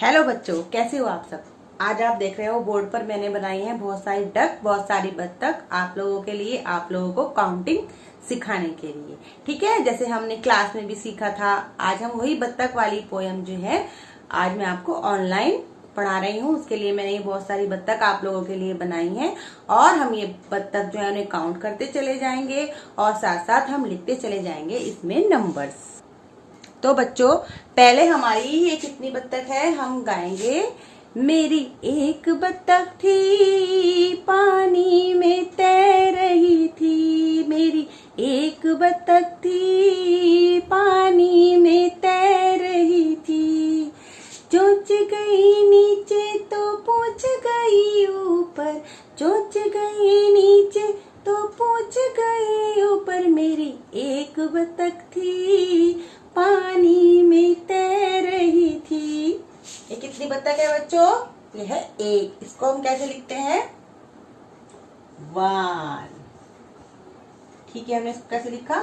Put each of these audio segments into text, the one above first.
Hello बच्चों, कैसे हो आप सब। आज आप देख रहे हो बोर्ड पर मैंने बनाई है बहुत सारी डक, बहुत सारी बत्तख आप लोगों के लिए, आप लोगों को काउंटिंग सिखाने के लिए। ठीक है, जैसे हमने क्लास में भी सीखा था। आज हम वही बत्तख वाली पोयम जो है आज मैं आपको ऑनलाइन पढ़ा रही हूँ। उसके लिए मैंने ये बहुत सारी बत्तख आप लोगों के लिए बनाई है और हम ये बत्तख जो है उन्हें काउंट करते चले जाएंगे और साथ साथ हम लिखते चले जाएंगे इसमें नंबर्स। तो बच्चों, पहले हमारी ये कितनी बत्तख है हम गाएंगे। मेरी एक बत्तख थी पानी में तैर रही थी, मेरी एक बत्तख थी पानी में तैर रही थी। चोंच गई नीचे तो पूछ गई ऊपर, चोंच गई नीचे तो पूछ गई ऊपर, मेरी एक बत्तख थी पानी में तैर रही थी। ये कितनी बत्तख है बच्चों? ये है एक। इसको हम कैसे लिखते हैं? 1। ठीक है, हमने इसको कैसे लिखा?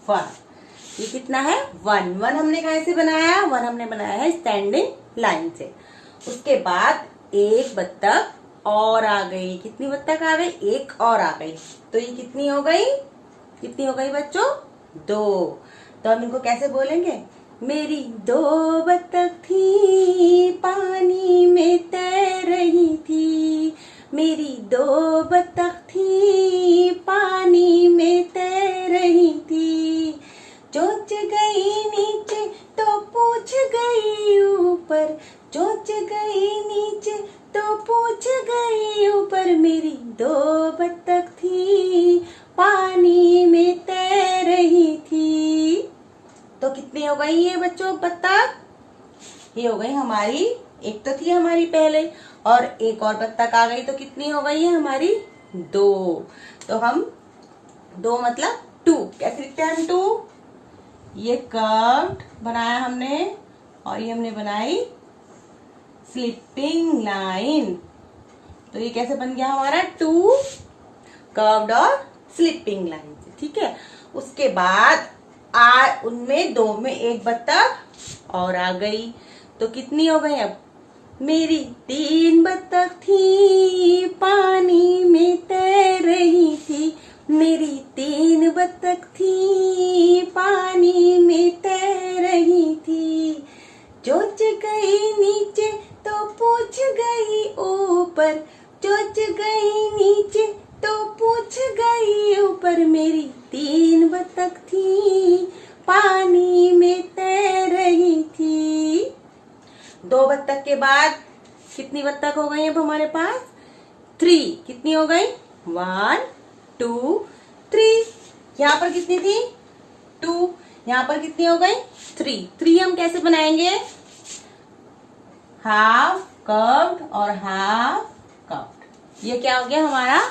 1। ये कितना है? 1। 1 हमने कैसे बनाया? 1 हमने बनाया है स्टैंडिंग लाइन से। उसके बाद एक बत्तख और आ गई। कितनी बत्तख आ गई? एक और आ गई। तो ये कितनी हो गई? कितनी हो गई बच्चों? 2। तो हम इनको कैसे बोलेंगे? मेरी 2 बत्तख थी पानी में तैर रही थी, मेरी 2 बत्तख थी पानी में तैर रही थी। चोंच गई नीचे तो पूछ गई ऊपर, चोंच गई नीचे तो पूछ गई ऊपर, मेरी 2 बत्तख थी पानी में तैर रही थी। तो कितनी हो गई ये बच्चों बत्तख? ये हो गई हमारी, एक तो थी हमारी पहले और एक और बत्तख आ गई, तो कितनी हो गई है हमारी? 2। तो हम 2 मतलब 2 कैसे लिखते हैं हम? 2। ये कर्व्ड बनाया हमने और ये हमने बनाई स्लिपिंग लाइन। तो ये कैसे बन गया हमारा? 2 कर्व्ड और स्लिपिंग लाइन से। ठीक है, उसके बाद उनमें 2 में एक बत्तख और आ गई। तो कितनी हो गई अब? मेरी 3 बत्तख थी पानी में तैर रही थी, मेरी 3 बत्तख थी पानी में तैर रही थी। चोंच गई नीचे तो पूछ गई ऊपर, चोंच गई नीचे तो पूछ गई ऊपर, मेरी 3 बत्तख थी पानी में तैर रही थी। 2 बत्तख के बाद कितनी बत्तख हो गई अब हमारे पास? 3। कितनी हो गई? 1 2 3। यहाँ पर कितनी थी? 2। यहाँ पर कितनी हो गई? 3। 3 हम कैसे बनाएंगे? हाफ कर्व्ड और हाफ कर्व्ड। ये क्या हो गया हमारा?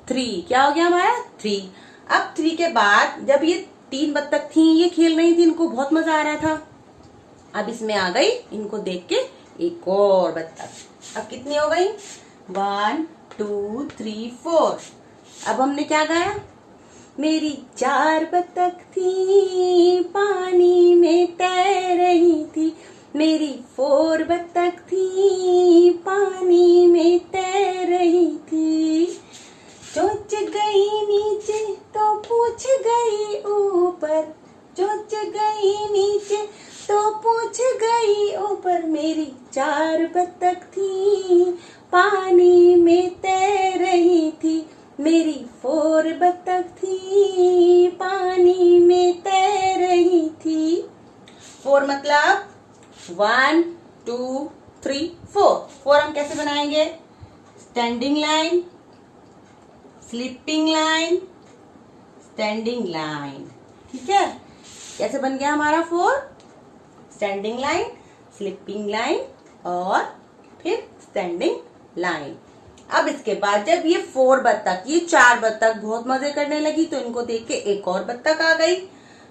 3। क्या हो गया हमारा? 3। अब 3 के बाद जब ये 3 बत्तख थी, ये खेल रही थी, इनको बहुत मजा आ रहा था। अब इसमें आ गई इनको देख के एक और बत्तख। अब कितनी हो गई? 1 2 3 4। अब हमने क्या गाया? मेरी 4 बत्तख थी पानी में तैर रही थी, मेरी 4 बत्तख थी पानी में तैर रही थी। चोंच गई नीचे तो पूछ गई ऊपर, चोंच गई नीचे तो पूछ गई ऊपर, मेरी 4 बत्तख थी पानी में तैर रही थी, मेरी 4 बत्तख थी पानी में तैर रही थी। 4 मतलब 1 2 3 4। 4 हम कैसे बनाएंगे? Standing line, sleeping line, standing line. ठीक है, कैसे बन गया हमारा 4? स्टैंडिंग लाइन, स्लिपिंग लाइन और फिर स्टैंडिंग लाइन। अब इसके बाद जब ये 4 बत्तख, ये 4 बत्तख बहुत मजे करने लगी तो इनको देख के एक और बत्तख आ गई।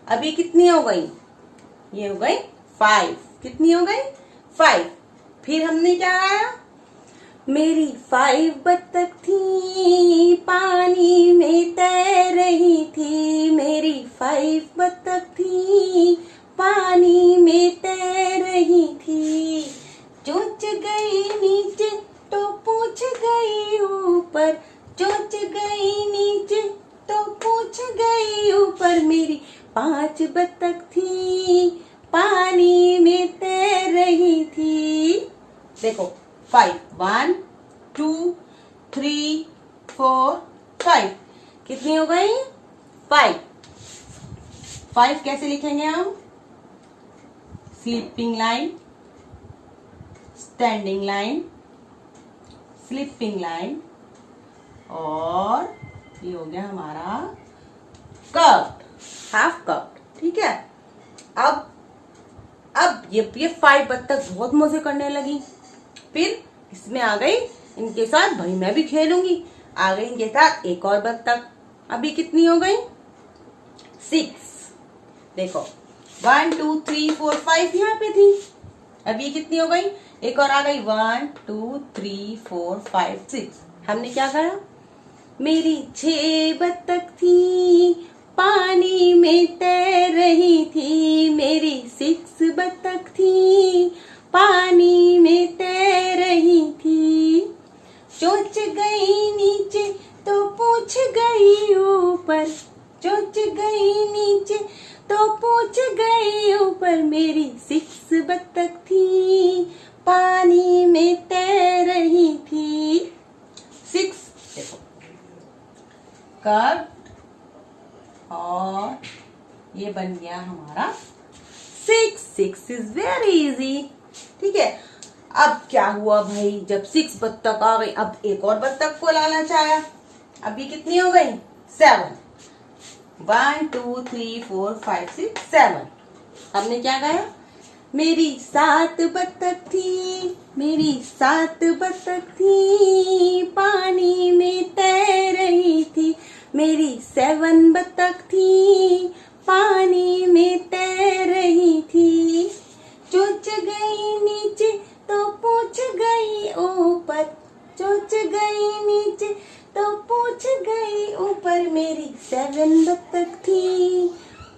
अब ये कितनी हो गई? ये हो गई 5। कितनी हो गई? 5। फिर हमने क्या आया? मेरी 5 बत्तख थी पानी में तैर रही थी, मेरी 5 बत्तख थी पानी में तैर रही थी। चोंच गई नीचे तो पूछ गई ऊपर, चोंच गई नीचे तो पूछ गई ऊपर, मेरी 5 बत्तख थी पानी में तैर रही थी। देखो 5, 1 2 3 4 5, कितनी हो गई? 5। 5 कैसे लिखेंगे हम? Sleeping line, standing line, sleeping line, और ये हो गया हमारा कर्व्ड, हाफ कर्व्ड। ठीक है। अब ये 5 बत्तख बहुत मजे करने लगी। फिर इसमें आ गई इनके साथ, भाई मैं भी खेलूंगी, आ गई इनके साथ एक और बत्तख। अभी कितनी हो गई? 6। देखो 1 2 3 4 5 यहाँ पे थी, अभी कितनी हो गई? एक और आ गई, 1 2 3 4 5 6। हमने क्या कहा? मेरी 6 बत्तख थी पानी में तैर रही थी, मेरी 6 बत्तख थी पानी में तैर रही थी। चोंच गई नीचे तो पूछ गई ऊपर, चोंच गई नीचे तो पूछ गई ऊपर, मेरी 6 बत्तख थी पानी में तैर रही थी। 6 देखो कर्व, और ये बन गया हमारा 6। 6 इज वेरी इजी। ठीक है। अब क्या हुआ भाई, जब 6 बत्तख आ गई, अब एक और बत्तख को लाना चाहा, अभी कितनी हो गई? 7। 1 2 3 4 5 6 7। हमने क्या कहा? मेरी 7 बत्तख थी, मेरी 7 बत्तख थी पानी में तैर रही थी, मेरी 7 बत्तख थी पानी में तैर रही थी। चोंच गई नीचे तो पूछ गई ऊपर, चोंच गई नीचे तो पूछ गई ऊपर, मेरी 7 बत्तख थी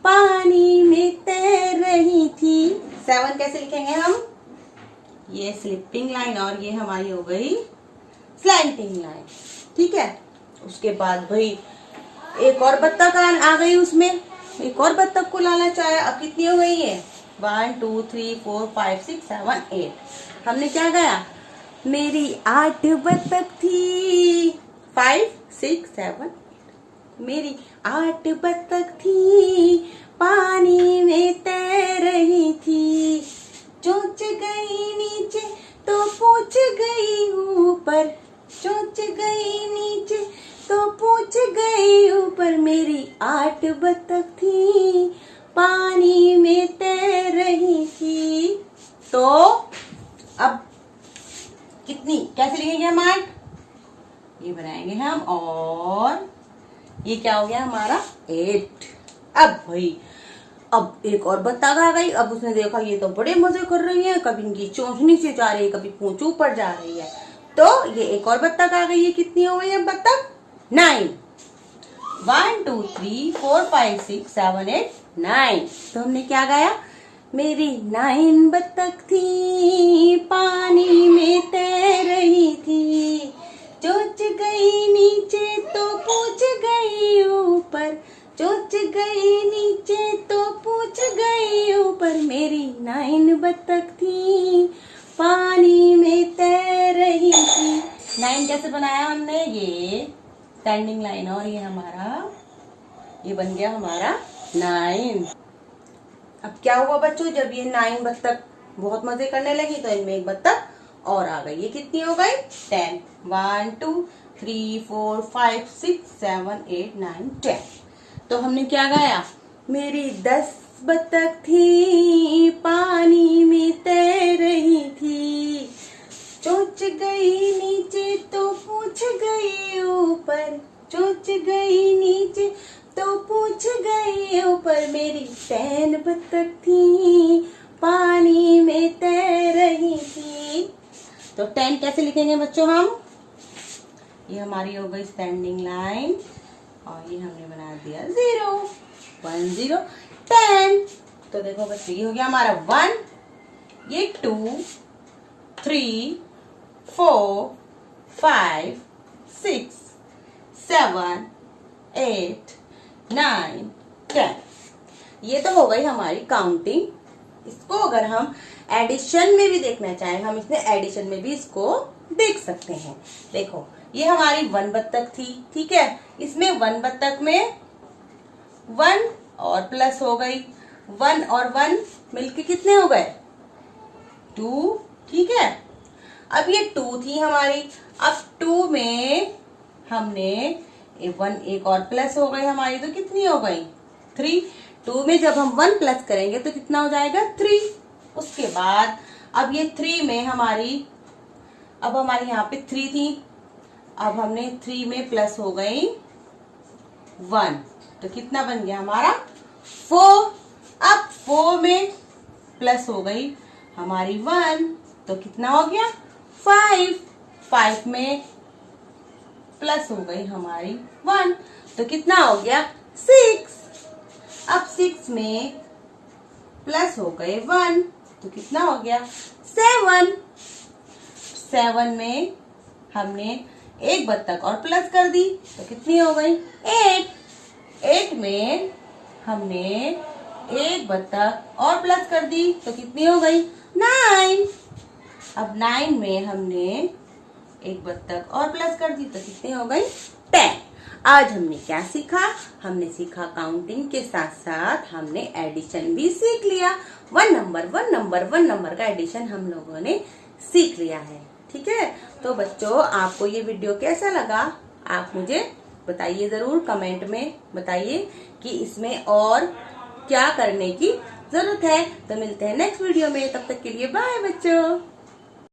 पानी में तैर रही थी। 7 कैसे लिखेंगे हम? ये स्लिपिंग लाइन, और ये हमारी हो गई स्लैंटिंग लाइन। ठीक है। उसके बाद भाई एक और बत्तख आ गई, उसमें एक और बत्तख को लाना चाहे, अब कितनी हो गई है? 1 2 3 4 5 6 7 8। हमने क्या कहा? मेरी 8 बत्तख थी, 5 6 7, मेरी 8 बत्तख थी पानी में तैर रही थी। चोंच गई नीचे तो पूछ गई ऊपर, चोंच गई नीचे तो पूछ गई ऊपर, मेरी 8 बत्तख थी पानी में तैर रही थी। तो अब कितनी, कैसे लिखेंगे हम 8? ये बनाएंगे हम, और ये क्या हो गया हमारा? 8। अब भाई अब एक और बत्तख आ गई, अब उसने देखा ये तो बड़े मजे कर रही है, कभी इनकी चोंच नीचे जा रही है, कभी पूंछ ऊपर जा रही है, तो ये एक और बत्तख आ गई। ये कितनी हो गई है बत्तख? 9। 1 2 3 4 5 6 7 8 9। तो हमने क्या गाया? मेरी 9 बत्तख थी पानी में तैर रही थी, चोंच गई नीचे तो पूछ गई ऊपर, चोंच गई नीचे तो पूछ गई ऊपर, मेरी 9 बत्तख थी पानी में तैर रही थी। 9 कैसे बनाया हमने? ये स्टैंडिंग लाइन, और ये हमारा, ये बन गया हमारा 9। अब क्या हुआ बच्चों, जब ये 9 बत्तख बहुत मजे करने लगी, तो इनमें एक बत्तख और आ गई। ये कितनी हो गई? 10। 1 2 3 4 5 6 7 8 9 10। तो हमने क्या गाया? मेरी 10 बत्तख थी पानी में तैर रही थी, चोंच गई नीचे तो पूछ गई ऊपर, चोंच गई नीचे तो पूछ गई ऊपर, मेरी 10 बत्तख थी पानी में तैर रही थी। तो 10 कैसे लिखेंगे बच्चों हम? ये हमारी हो गई स्टैंडिंग लाइन, और ये हमने बना दिया 0 1 0 10। तो देखो बच्चे, ये हो गया हमारा 1, ये 2, 3, 4, 5, 6, 7, 8, 9, 10। ये तो हो गई हमारी काउंटिंग। इसको अगर हम एडिशन में भी देखना चाहें, हम इसमें एडिशन में भी इसको देख सकते हैं। देखो, ये हमारी 1 बत्तख थी, ठीक है। इसमें 1 बत्तख में 1 और प्लस हो गई, 1 और 1 मिलके कितने हो गए? 2, ठीक है। अब ये 2 थी हमारी। अब 2 में हमने 1 एक और प्लस हो गई हमारी, तो कितनी हो गई? 3। 2 में जब हम 1 प्लस करेंगे तो कितना हो जाएगा? 3। उसके बाद अब ये 3 में हमारी, अब हमारी यहाँ पे 3 थी, अब हमने 3 में प्लस हो गई 1, तो कितना बन गया हमारा? 4। अब 4 में प्लस हो गई हमारी 1, तो कितना हो गया? 5। 5 में प्लस हो गई हमारी 1, तो कितना हो गया? 6। अब 6 में प्लस हो गए 1, तो कितना हो गया? 7। 7 में हमने एक बत्तख और प्लस कर दी, तो कितनी हो गई? 8। 8 में हमने एक बत्तख और प्लस कर दी, तो कितनी हो गई? 9। अब 9 में हमने एक बत्तख और प्लस कर दी, तो कितनी हो गई? 10। आज हमने क्या सीखा? हमने सीखा काउंटिंग के साथ साथ हमने एडिशन भी सीख लिया। 1 नंबर का एडिशन हम लोगों ने सीख लिया है, ठीक है। तो बच्चों, आपको ये वीडियो कैसा लगा? आप मुझे बताइए, जरूर कमेंट में बताइए कि इसमें और क्या करने की जरूरत है। तो मिलते हैं नेक्स्ट वीडियो में, तब तक के लिए बाय बच्चों।